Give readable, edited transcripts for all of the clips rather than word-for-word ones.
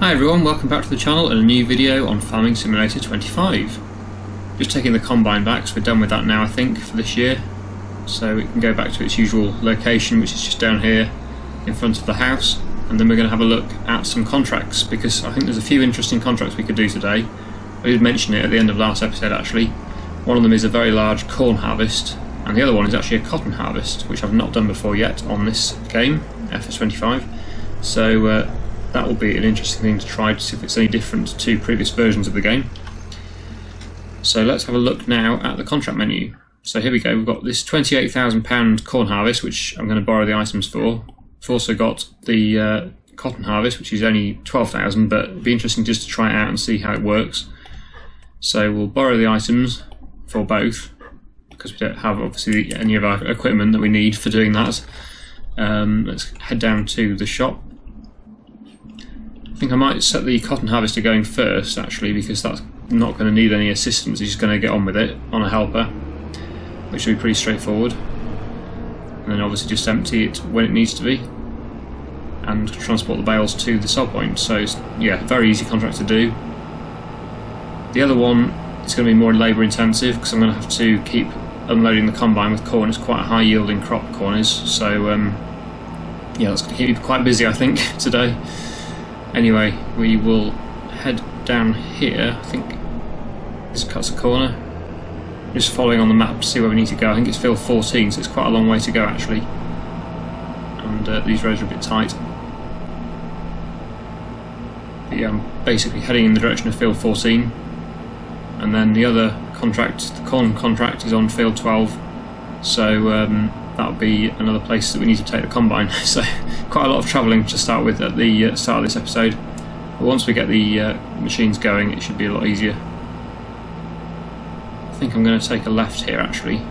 Hi everyone, welcome back to the channel and a new video on Farming Simulator 25. Just taking the combine back, so we're done with that now I think for this year. So it can go back to its usual location, which is just down here in front of the house. And then we're going to have a look at some contracts, because I think there's a few interesting contracts we could do today. I did mention it at the end of last episode actually. One of them is a very large corn harvest, and the other one is actually a cotton harvest, which I've not done before yet on this game, FS25. So that will be an interesting thing to try to see if it's any different to previous versions of the game. So let's have a look now at the contract menu. So here we go, we've got this £28,000 corn harvest, which I'm going to borrow the items for. We've also got the cotton harvest, which is only 12,000, but it'd be interesting just to try it out and see how it works. So we'll borrow the items for both, because we don't have obviously any of our equipment that we need for doing that. Let's head down to the shop. I think I might set the cotton harvester going first actually, because that's not going to need any assistance. He's just going to get on with it on a helper, which will be pretty straightforward. And then obviously just empty it when it needs to be and transport the bales to the sell point. So it's, yeah, very easy contract to do. The other one is going to be more labour intensive, because I'm going to have to keep unloading the combine with corn. It's quite a high yielding crop, corn is, so yeah, that's going to keep me quite busy I think today. Anyway, we will head down here. I think this cuts a corner. Just following on the map to see where we need to go. I think it's field 14, so it's quite a long way to go actually. And these roads are a bit tight. But yeah, I'm basically heading in the direction of field 14. And then the other contract, the corn contract, is on field 12. So that'll be another place that we need to take the combine. So quite a lot of travelling to start with at the start of this episode. But once we get the machines going, it should be a lot easier. I think I'm going to take a left here actually.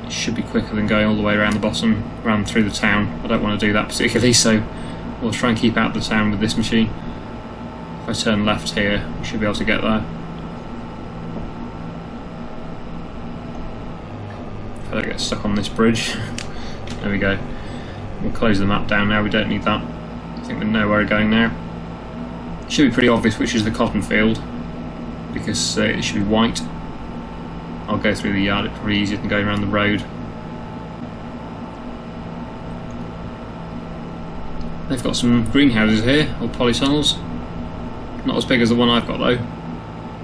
It should be quicker than going all the way around the bottom, around through the town. I don't want to do that particularly, so we'll try and keep out of the town with this machine. If I turn left here, we should be able to get there. If I don't get stuck on this bridge. There we go. We'll close the map down now, we don't need that. I think we know where we're going now. It should be pretty obvious which is the cotton field, because it should be white. I'll go through the yard, it's probably easier than going around the road. They've got some greenhouses here, or polytunnels. Not as big as the one I've got though.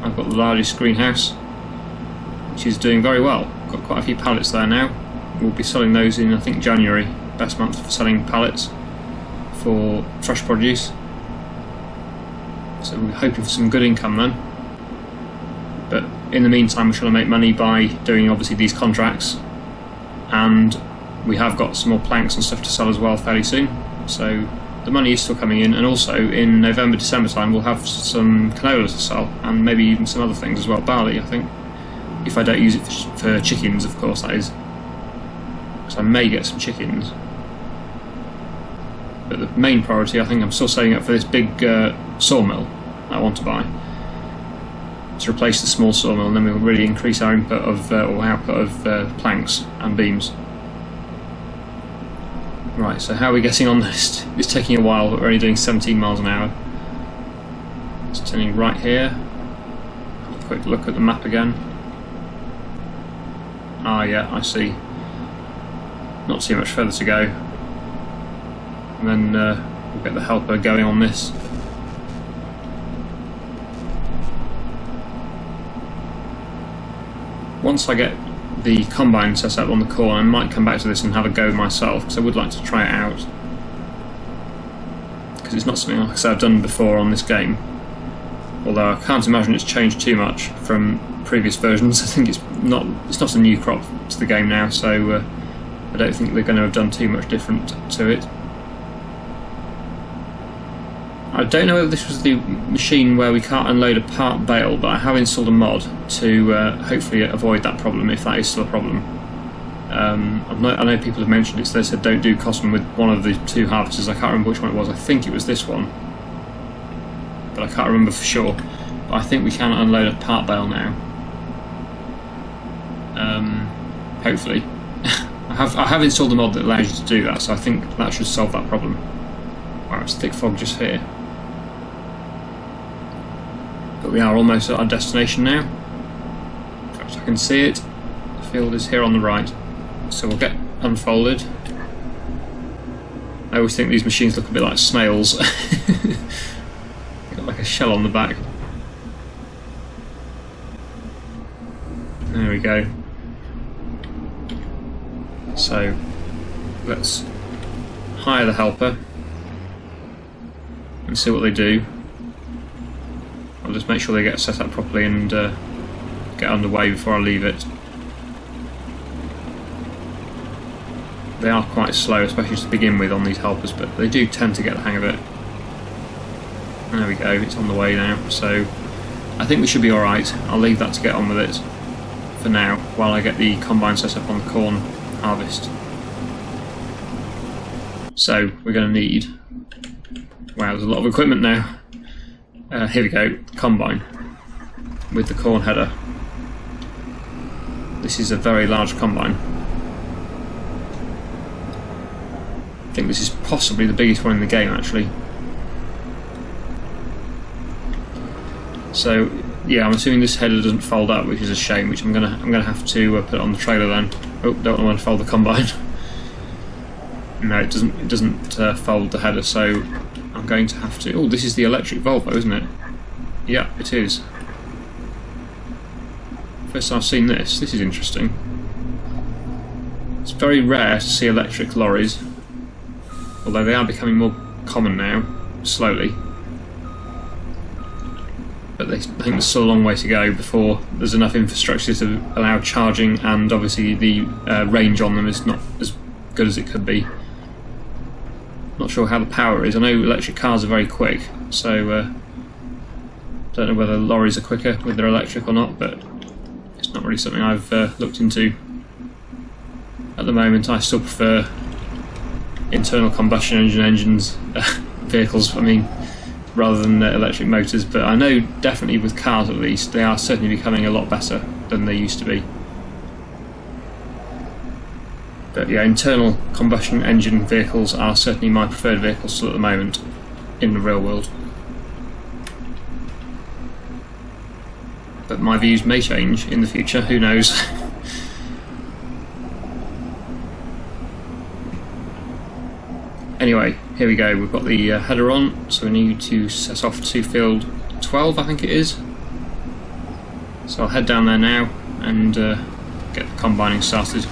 I've got the largest greenhouse, which is doing very well. Got quite a few pallets there now. We'll be selling those in I think January, best month for selling pallets for fresh produce. So we're hoping for some good income then. But in the meantime we're trying to make money by doing obviously these contracts, and we have got some more planks and stuff to sell as well fairly soon. So the money is still coming in, and also in November, December time we'll have some canola to sell, and maybe even some other things as well, barley I think. If I don't use it for chickens, of course, that is. So I may get some chickens. But the main priority, I think I'm still saving up for this big sawmill that I want to buy, to replace the small sawmill, and then we'll really increase our input of, or output of planks and beams. Right, so how are we getting on this? It's taking a while, but we're only doing 17 miles an hour. Just turning right here. Have a quick look at the map again. Ah yeah, I see. Not too much further to go. And then we'll get the helper going on this. Once I get the combine set up on the corn, I might come back to this and have a go myself, because I would like to try it out. Because it's not something, like I said, I've done before on this game. Although I can't imagine it's changed too much from previous versions. I think it's not a new crop to the game now, so I don't think they're going to have done too much different to it. I don't know whether this was the machine where we can't unload a part bale, but I have installed a mod to hopefully avoid that problem, if that is still a problem. I know people have mentioned it, so they said don't do Cosman with one of the two harvesters. I can't remember which one it was. I think it was this one, but I can't remember for sure. But I think we can unload a part bale now. Hopefully. I have installed a mod that allows you to do that, so I think that should solve that problem. Wow, it's thick fog just here. we are almost at our destination now. In fact, I can see it. The field is here on the right. So we'll get unfolded. I always think these machines look a bit like snails. Got like a shell on the back. There we go. So let's hire the helper and see what they do. I'll just make sure they get set up properly and get underway before I leave it. They are quite slow, especially to begin with on these helpers, but they do tend to get the hang of it. There we go, it's on the way now, so I think we should be alright. I'll leave that to get on with it for now, while I get the combine set up on the corn harvest. So we're going to need, wow, there's a lot of equipment now. Here we go, combine with the corn header. This is a very large combine. I think this is possibly the biggest one in the game, actually. So yeah, I'm assuming this header doesn't fold up, which is a shame. Which I'm gonna have to put it on the trailer then. Oh, don't want to fold the combine. No, it doesn't fold the header, so I'm going to have to. Oh, this is the electric Volvo, isn't it? Yeah, it is. First time I've seen this. This is interesting. It's very rare to see electric lorries, although they are becoming more common now, slowly. But I think there's still a long way to go before there's enough infrastructure to allow charging, and obviously the range on them is not as good as it could be. Not sure how the power is. I know electric cars are very quick, so don't know whether lorries are quicker with their electric or not, but it's not really something I've looked into at the moment. I still prefer internal combustion engines vehicles, I mean, rather than electric motors, but I know definitely with cars at least, they are certainly becoming a lot better than they used to be. But yeah, internal combustion engine vehicles are certainly my preferred vehicles still at the moment in the real world. But my views may change in the future, who knows. Anyway, here we go, we've got the header on, so we need to set off to field 12, I think it is. So I'll head down there now and get the combining started.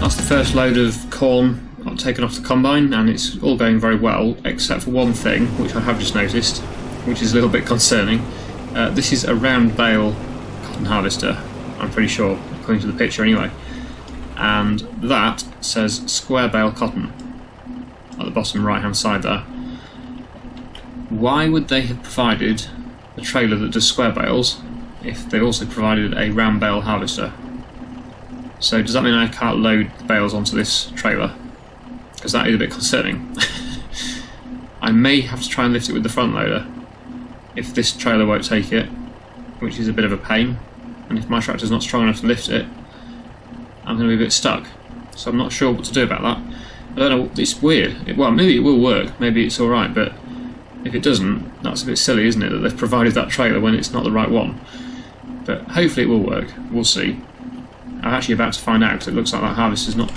That's the first load of corn I've taken off the combine, and it's all going very well, except for one thing, which I have just noticed, which is a little bit concerning. This is a round bale cotton harvester, I'm pretty sure, according to the picture anyway. And that says square bale cotton at the bottom right hand side there. Why would they have provided a trailer that does square bales if they also provided a round bale harvester? So does that mean I can't load the bales onto this trailer? Because that is a bit concerning. I may have to try and lift it with the front loader if this trailer won't take it, which is a bit of a pain. And if my tractor's not strong enough to lift it, I'm going to be a bit stuck. So I'm not sure what to do about that. I don't know, it's weird. Well, maybe it will work, maybe it's alright, but if it doesn't, that's a bit silly, isn't it, that they've provided that trailer when it's not the right one. But hopefully it will work, we'll see. I'm actually about to find out, because it looks like that harvester's not...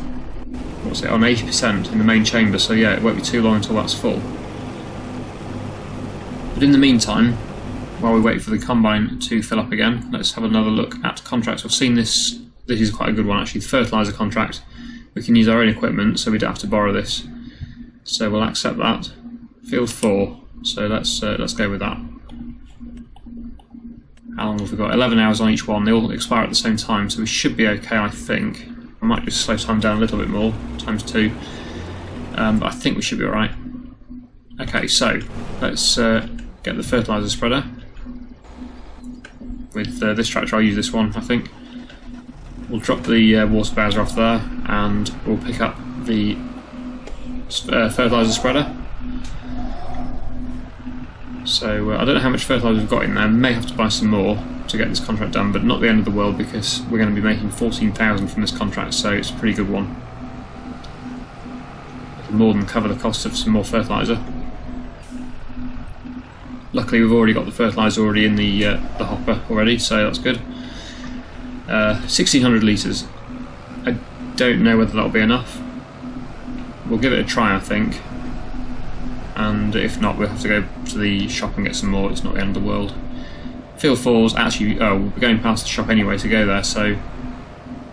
Well, what's it, on 80% in the main chamber, so yeah, it won't be too long until that's full. But in the meantime, while we wait for the combine to fill up again, let's have another look at contracts. I've seen this is quite a good one actually, the fertiliser contract. We can use our own equipment, so we don't have to borrow this. So we'll accept that. Field 4, so let's go with that. How long have we got? 11 hours on each one. They all expire at the same time, so we should be okay, I think. I might just slow time down a little bit more, times 2. But I think we should be alright. Okay, so let's get the fertiliser spreader. With this tractor, I'll use this one, I think. We'll drop the water bowser off there, and we'll pick up the fertiliser spreader. So I don't know how much fertiliser we've got in there. May have to buy some more to get this contract done, but not the end of the world because we're going to be making 14,000 from this contract, so it's a pretty good one. It'll more than cover the cost of some more fertiliser. Luckily, we've already got the fertiliser already in the hopper already, so that's good. 1,600 litres. I don't know whether that'll be enough. We'll give it a try, I think. And if not, we'll have to go to the shop and get some more. It's not the end of the world. Field 4's actually, we're going past the shop anyway to go there, so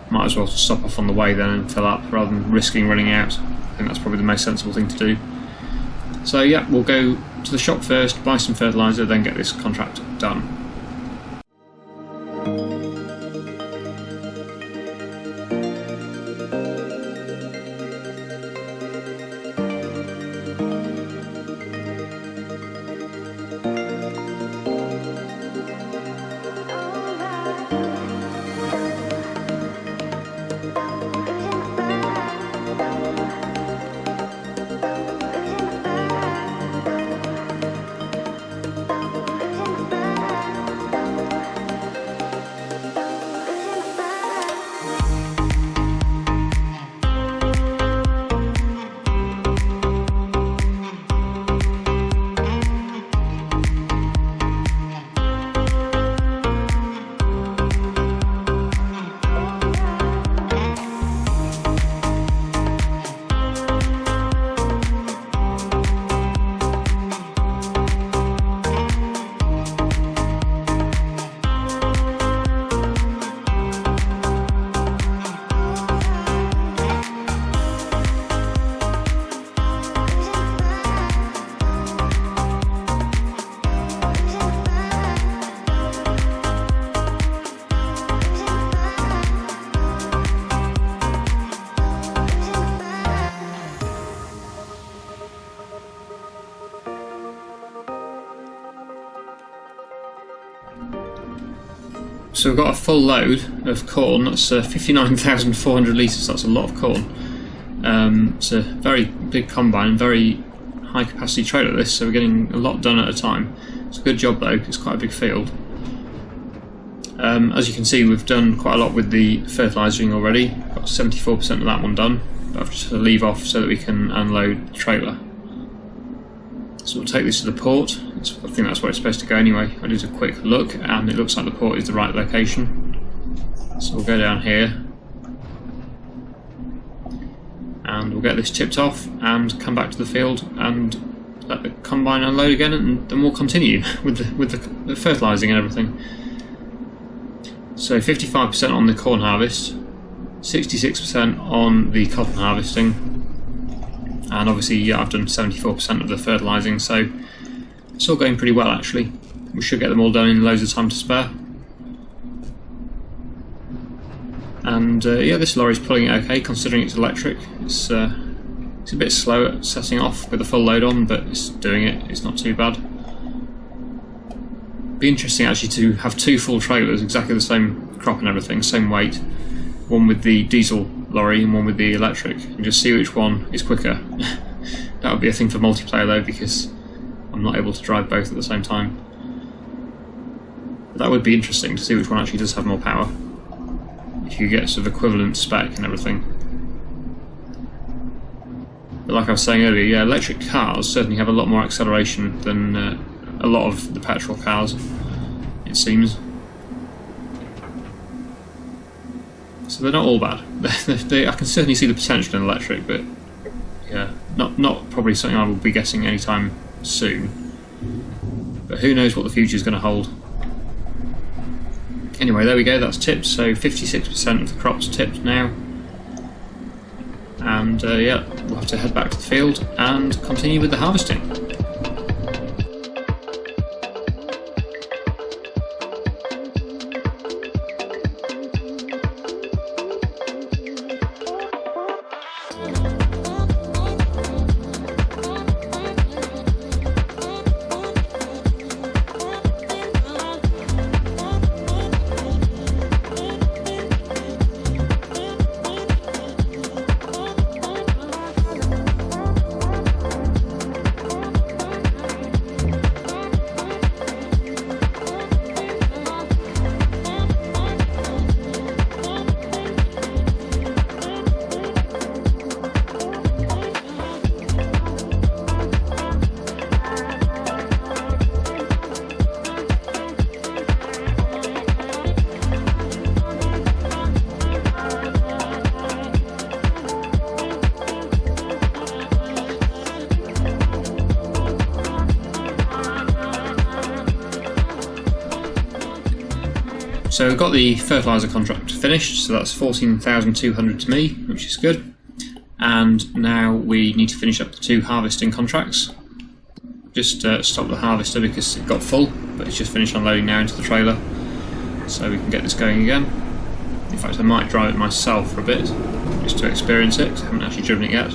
might as well stop off on the way then and fill up rather than risking running out. I think that's probably the most sensible thing to do. So yeah, we'll go to the shop first, buy some fertiliser, then get this contract done. So we've got a full load of corn. That's 59,400 litres. That's a lot of corn. It's a very big combine, very high capacity trailer this, so we're getting a lot done at a time. It's a good job though, it's quite a big field. As you can see, we've done quite a lot with the fertilising already. Got 74% of that one done. But I've just to leave off so that we can unload the trailer. So we'll take this to the port. I think that's where it's supposed to go anyway. I did a quick look and it looks like the port is the right location. So we'll go down here and we'll get this tipped off and come back to the field and let the combine unload again, and then we'll continue with the fertilising and everything. So 55% on the corn harvest, 66% on the cotton harvesting, and obviously, yeah, I've done 74% of the fertilising, so it's all going pretty well actually. We should get them all done in loads of time to spare. And yeah, this lorry's pulling it okay considering it's electric. It's a bit slow at setting off with a full load on, but it's doing it. It's not too bad. Be interesting actually to have two full trailers, exactly the same crop and everything, same weight. One with the diesel lorry and one with the electric, and just see which one is quicker. That would be a thing for multiplayer though, because I'm not able to drive both at the same time. But that would be interesting to see which one actually does have more power, if you get sort of equivalent spec and everything. But like I was saying earlier, yeah, electric cars certainly have a lot more acceleration than a lot of the petrol cars, it seems. So So they're not all bad. I can certainly see the potential in electric, but yeah, not probably something I will be getting anytime soon. But who knows what the future is going to hold. Anyway, there we go, that's tipped, so 56% of the crop's tipped now. And yeah, we'll have to head back to the field and continue with the harvesting. So we've got the fertiliser contract finished, so that's 14,200 to me, which is good. And now we need to finish up the 2 harvesting contracts. Just stop the harvester because it got full, but it's just finished unloading now into the trailer, so we can get this going again. In fact, I might drive it myself for a bit, just to experience it, because I haven't actually driven it yet.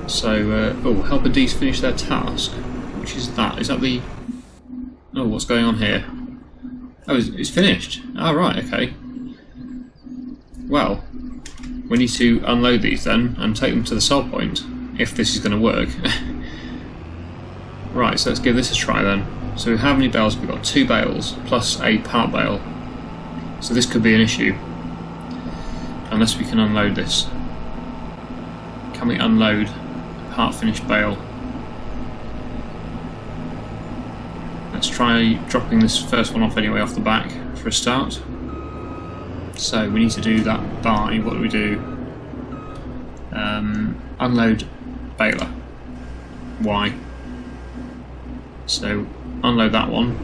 So, oh, help a D to finish their task. Which is that? Is that the... Oh, what's going on here? Oh, it's finished. Oh, right, okay. Well, we need to unload these then and take them to the sell point, if this is going to work. Right, so let's give this a try then. So how many bales have we got? 2 bales, plus a part bale. So this could be an issue, unless we can unload this. Can we unload a part finished bale? Let's try dropping this first one off anyway off the back for a start. So we need to do that by, what do we do? Unload baler. Y. So unload that one.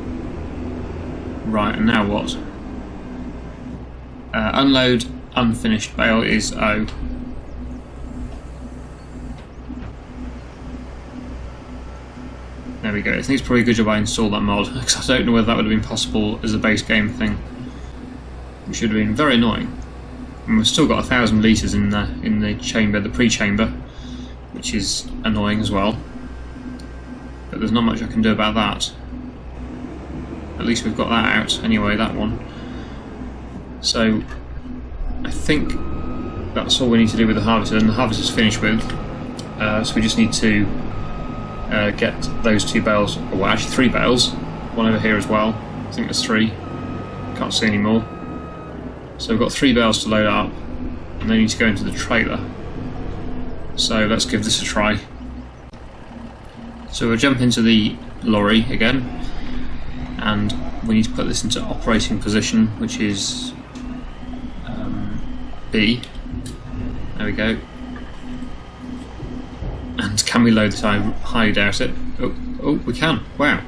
Right, and now what? Unload unfinished bale is O. There we go. I think it's probably a good job I installed that mod, because I don't know whether that would have been possible as a base game thing. Which would have been very annoying. And we've still got 1,000 litres in the chamber, the pre-chamber, which is annoying as well. But there's not much I can do about that. At least we've got that out anyway, that one. So I think that's all we need to do with the harvester, and the harvester's finished with. So we just need to get those 2 bales, or well, actually 3 bales, one over here as well. I think there's 3. Can't see any more. So we've got 3 bales to load up, and they need to go into the trailer. So let's give this a try. So we'll jump into the lorry again, and we need to put this into operating position, which is B. There we go. And can we load this? I highly doubt it. Oh, we can. Wow.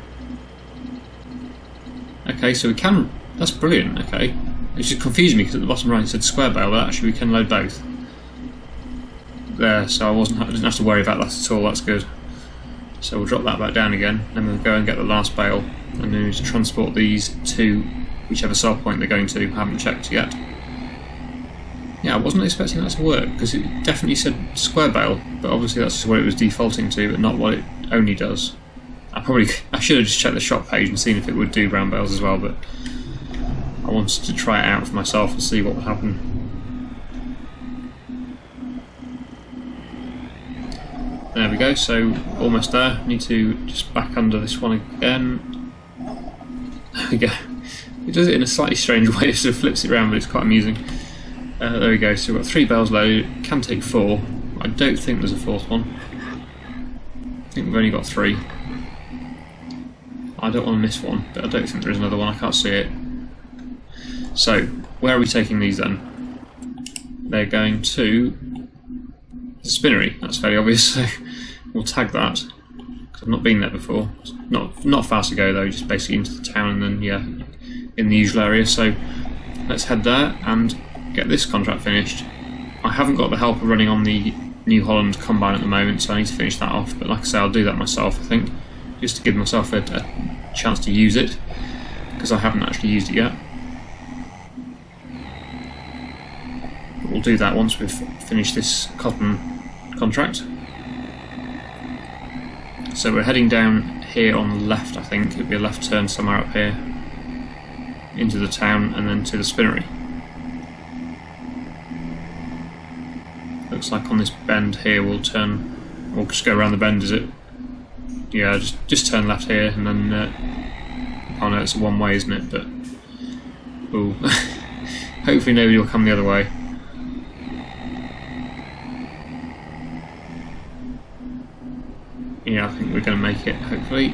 Okay, so we can. That's brilliant. Okay. It just confused me because at the bottom right it said square bale, but actually we can load both. There, so I didn't have to worry about that at all. That's good. So we'll drop that back down again, then we'll go and get the last bale, and then we need to transport these to whichever sell point they're going to. I haven't checked yet. Yeah, I wasn't expecting that to work, because it definitely said square bale, but obviously that's what it was defaulting to, but not what it only does. I should have just checked the shop page and seen if it would do round bales as well, but I wanted to try it out for myself and see what would happen. There we go, so almost there. Need to just back under this one again. There we go. It does it in a slightly strange way, so it flips it around, but it's quite amusing. There we go, so we've got 3 bales loaded, can take 4. I don't think there's a 4th one. I think we've only got 3. I don't want to miss one, but I don't think there is another one, I can't see it. So, where are we taking these then? They're going to the spinnery. That's fairly obvious, so we'll tag that. I've not been there before. Not far to go though, just basically into the town and then, yeah, in the usual area. So let's head there and get this contract finished. I haven't got the help of running on the New Holland combine at the moment, so I need to finish that off. But like I say, I'll do that myself, I think, just to give myself a chance to use it, because I haven't actually used it yet. But we'll do that once we've finished this cotton contract. So we're heading down here on the left, I think. It'll be a left turn somewhere up here into the town and then to the spinnery. Looks like on this bend here we'll turn, we'll just go around the bend, is it? Yeah, just turn left here and then, oh no, it's a one way, isn't it? But, ooh, hopefully nobody will come the other way. Yeah, I think we're going to make it, hopefully.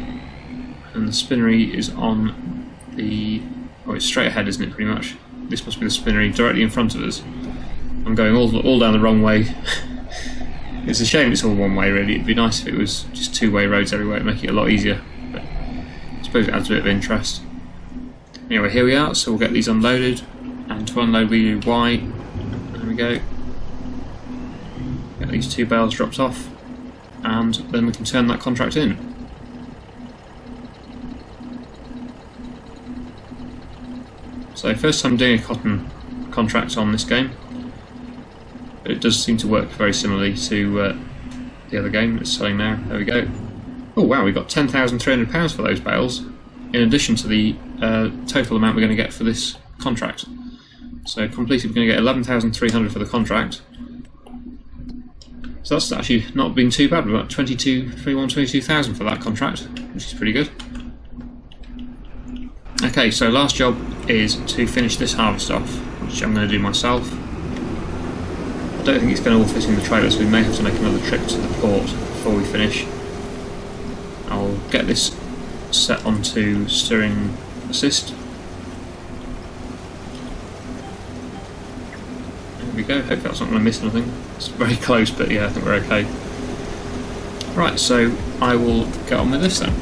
And the spinnery is on the... oh, it's straight ahead, isn't it, pretty much? This must be the spinnery directly in front of us. I'm going all down the wrong way. It's a shame it's all one way, really. It'd be nice if it was just two-way roads everywhere, it'd make it a lot easier. But I suppose it adds a bit of interest. Anyway, here we are, so we'll get these unloaded. And to unload we do Y. There we go. Get these 2 bales dropped off. And then we can turn that contract in. So first time doing a cotton contract on this game. But it does seem to work very similarly to the other game that's selling now. There we go. Oh wow, we got £10,300 for those bales, in addition to the total amount we're going to get for this contract. So completed, we're going to get 11,300 for the contract. So that's actually not been too bad. We've got 22,000 for that contract, which is pretty good. Okay, so last job is to finish this harvest off, which I'm going to do myself. I don't think it's going to all fit in the trailer, so we may have to make another trip to the port before we finish. I'll get this set onto steering assist. There we go, hopefully that's not going to miss anything. It's very close, but yeah, I think we're okay. Right, so I will get on with this then.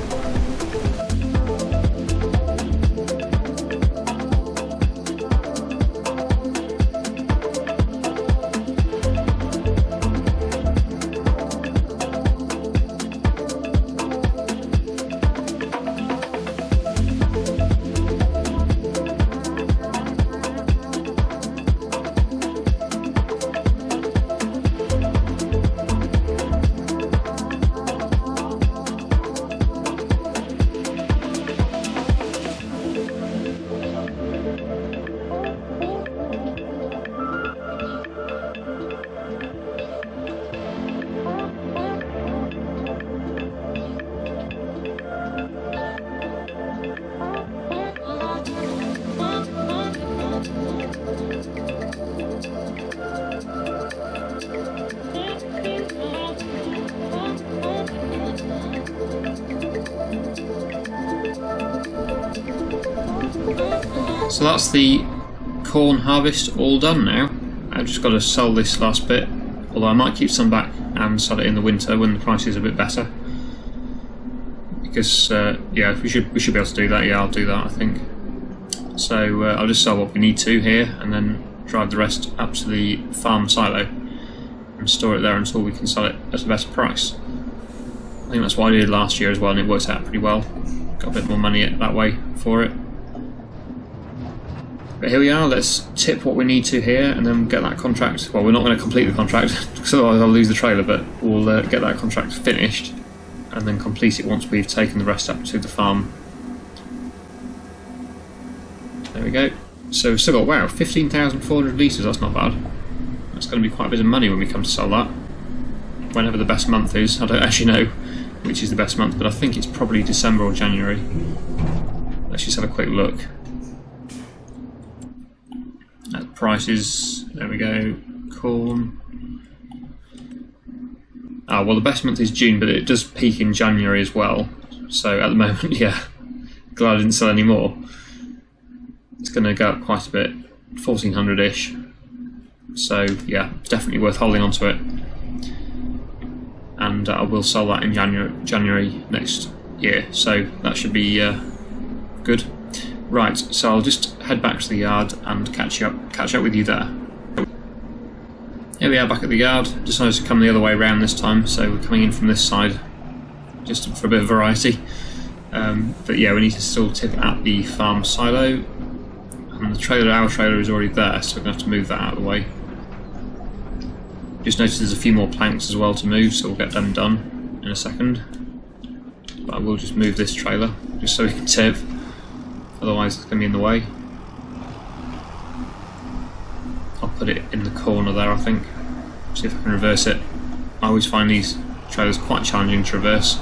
So that's the corn harvest all done now. I've just got to sell this last bit, although I might keep some back and sell it in the winter when the price is a bit better. Because yeah, we should be able to do that. Yeah, I'll do that, I think. So I'll just sell what we need to here, and then drive the rest up to the farm silo and store it there until we can sell it at a better price. I think that's what I did last year as well, and it worked out pretty well. Got a bit more money that way for it. But here we are, let's tip what we need to here and then get that contract. Well, we're not going to complete the contract because otherwise I'll lose the trailer, but we'll get that contract finished and then complete it once we've taken the rest up to the farm. There we go. So we've still got, wow, 15,400 litres, that's not bad. That's going to be quite a bit of money when we come to sell that. Whenever the best month is, I don't actually know which is the best month, but I think it's probably December or January. Let's just have a quick look. At prices, there we go, corn. Ah, well the best month is June, but it does peak in January as well. So at the moment, yeah, glad I didn't sell any more. It's going to go up quite a bit. 1400-ish. So yeah, it's definitely worth holding on to it. And I will sell that in January next year, so that should be good. Right, so I'll just head back to the yard and catch up with you there. Here we are back at the yard. Decided to come the other way around this time, so we're coming in from this side, just for a bit of variety. But yeah, we need to still tip at the farm silo, and our trailer is already there, so we're going to have to move that out of the way. Just noticed there's a few more planks as well to move, so we'll get them done in a second. But I will just move this trailer, just so we can tip, otherwise it's going to be in the way. I'll put it in the corner there, I think. See if I can reverse it. I always find these trailers quite challenging to reverse.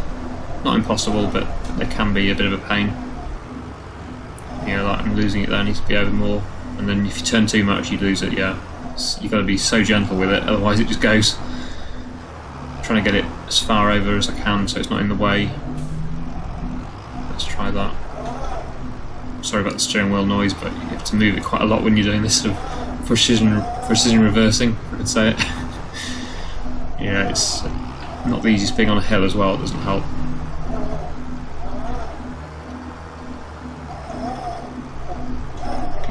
Not impossible, but they can be a bit of a pain. You know, like I'm losing it there, needs to be over more. And then if you turn too much, you lose it, yeah. You've got to be so gentle with it, otherwise it just goes. I'm trying to get it as far over as I can so it's not in the way. Let's try that. Sorry about the steering wheel noise, but you have to move it quite a lot when you're doing this sort of precision reversing, if I could say it. Yeah, it's not the easiest being on a hill as well, it doesn't help.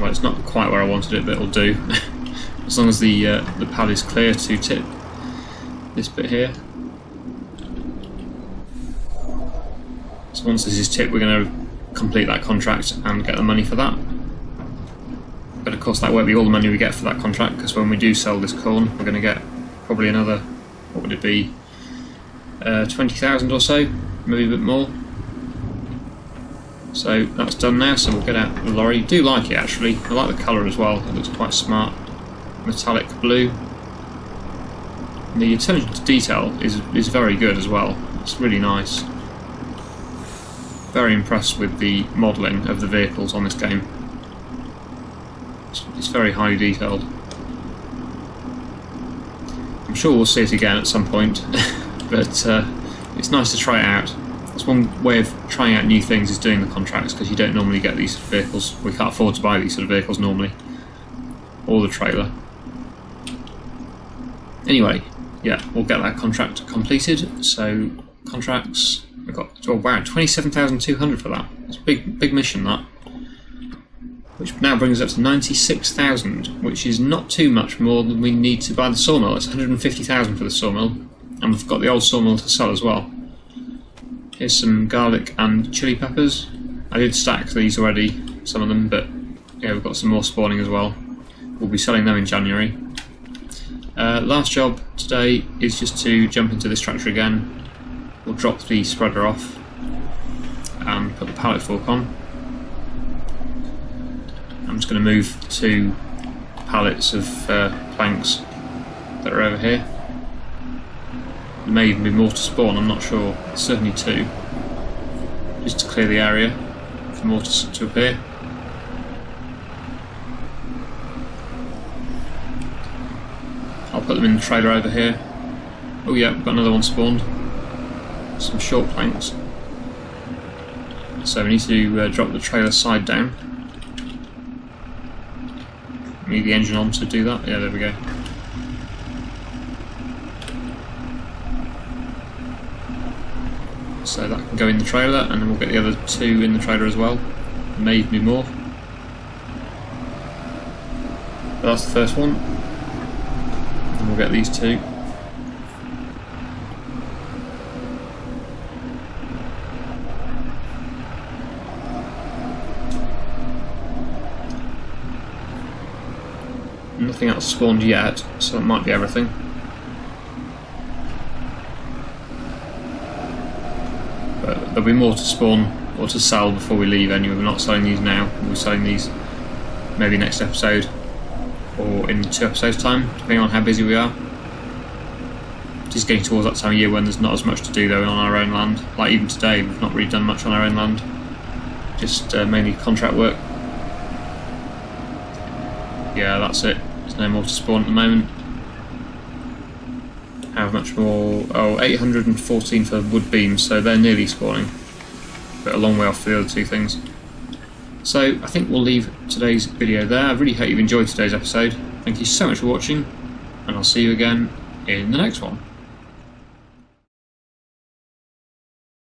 Well, it's not quite where I wanted it, but it'll do. As long as the pad is clear to tip this bit here. So once this is tipped, we're going to complete that contract and get the money for that. But of course that won't be all the money we get for that contract, because when we do sell this corn, we're going to get probably another, what would it be, 20,000 or so, maybe a bit more. So that's done now, so we'll get out the lorry. I do like it actually, I like the colour as well, it looks quite smart. Metallic blue. The attention to detail is very good as well, it's really nice. Very impressed with the modelling of the vehicles on this game. It's very highly detailed. I'm sure we'll see it again at some point, but it's nice to try it out. That's one way of trying out new things, is doing the contracts, because you don't normally get these vehicles. We can't afford to buy these sort of vehicles normally, or the trailer. Anyway, yeah, we'll get that contract completed. So contracts, we've got, oh wow, 27,200 for that. It's a big mission, that. Which now brings us up to 96,000, which is not too much more than we need to buy the sawmill. It's 150,000 for the sawmill, and we've got the old sawmill to sell as well. Here's some garlic and chili peppers. I did stack these already, some of them, but yeah, we've got some more spawning as well. We'll be selling them in January. Last job today is just to jump into this tractor again. We'll drop the spreader off and put the pallet fork on. I'm just going to move 2 pallets of planks that are over here. There may even be more to spawn, I'm not sure. Certainly 2. Just to clear the area for more to appear. I'll put them in the trailer over here. Oh yeah, we've got another one spawned. Some short planks. So we need to drop the trailer side down. Need the engine on to do that. Yeah, there we go. So that can go in the trailer, and then we'll get the other 2 in the trailer as well. Maybe be more. But that's the first one. And we'll get these 2. Nothing else spawned yet, so that might be everything. But there'll be more to spawn or to sell before we leave anyway. We're not selling these now, we'll be selling these maybe next episode or in 2 episodes time, depending on how busy we are. Just getting towards that time of year when there's not as much to do though on our own land. Like even today, we've not really done much on our own land, just mainly contract work. Yeah, that's it. There's no more to spawn at the moment. How much more? Oh, 814 for wood beams, so they're nearly spawning. But a long way off for the other 2 things. So I think we'll leave today's video there. I really hope you've enjoyed today's episode. Thank you so much for watching, and I'll see you again in the next one.